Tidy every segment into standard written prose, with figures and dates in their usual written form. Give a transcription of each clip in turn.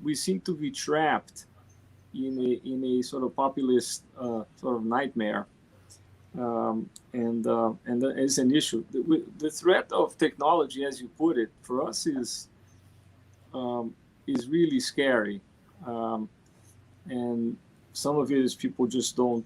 we seem to be trapped in a sort of populist sort of nightmare, and that is an issue. The threat of technology, as you put it, for us is really scary, and some of it is people just don't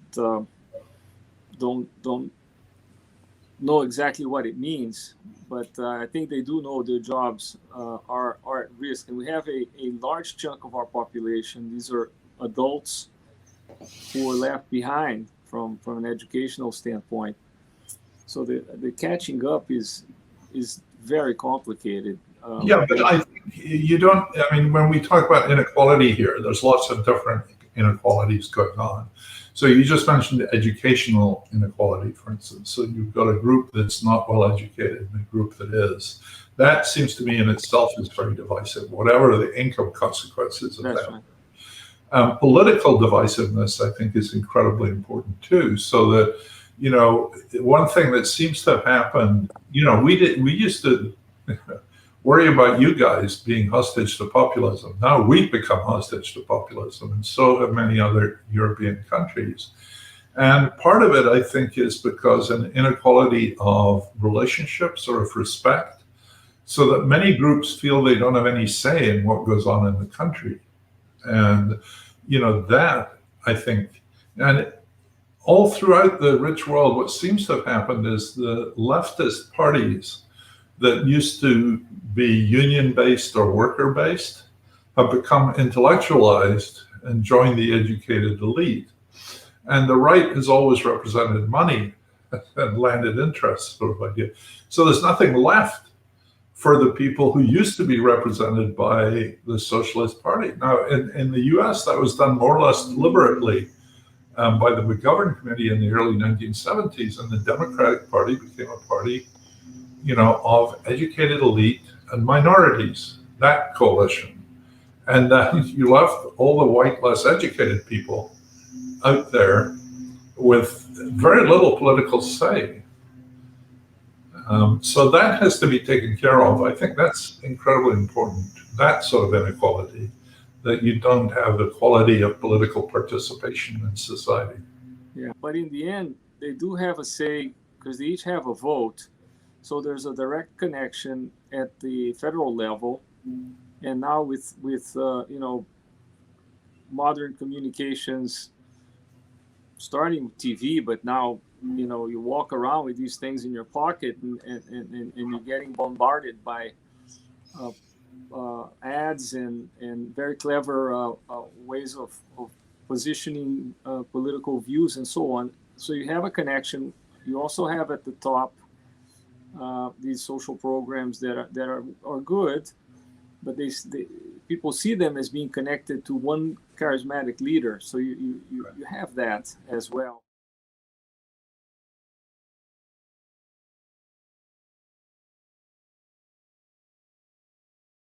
know exactly what it means, but I think they do know their jobs are at risk. And we have a large chunk of our population. These are adults who are left behind from an educational standpoint. So the catching up is very complicated. Yeah, but I think you don't, I mean, when we talk about inequality here, there's lots of different inequalities going on. So you just mentioned educational inequality, for instance. So you've got a group that's not well educated and a group that is. That seems to me in itself is very divisive, whatever the income consequences of That's that. right. Political divisiveness, I think, is incredibly important too. So that, you know, one thing that seems to have happened, you know, we used to worry about you guys being hostage to populism. Now we've become hostage to populism, and so have many other European countries. And part of it, I think, is because an inequality of relationships or of respect, so that many groups feel they don't have any say in what goes on in the country. And, you know, that, I think, and all throughout the rich world, what seems to have happened is the leftist parties that used to be union-based or worker-based have become intellectualized and joined the educated elite. And the right has always represented money and landed interest sort of idea. So there's nothing left for the people who used to be represented by the Socialist Party. Now, in the US, that was done more or less deliberately by the McGovern Committee in the early 1970s, and the Democratic Party became a party, you know, of educated elite and minorities, that coalition. And then you left all the white, less educated people out there with very little political say. So that has to be taken care of. I think that's incredibly important, that sort of inequality, that you don't have the quality of political participation in society. Yeah, but in the end, they do have a say because they each have a vote. So there's a direct connection at the federal level, and now with you know, modern communications, starting with TV, but now, you know, you walk around with these things in your pocket, and you're getting bombarded by ads and very clever ways of positioning political views and so on. So you have a connection. You also have at the top these social programs that are good, but they people see them as being connected to one charismatic leader. So you have that as well.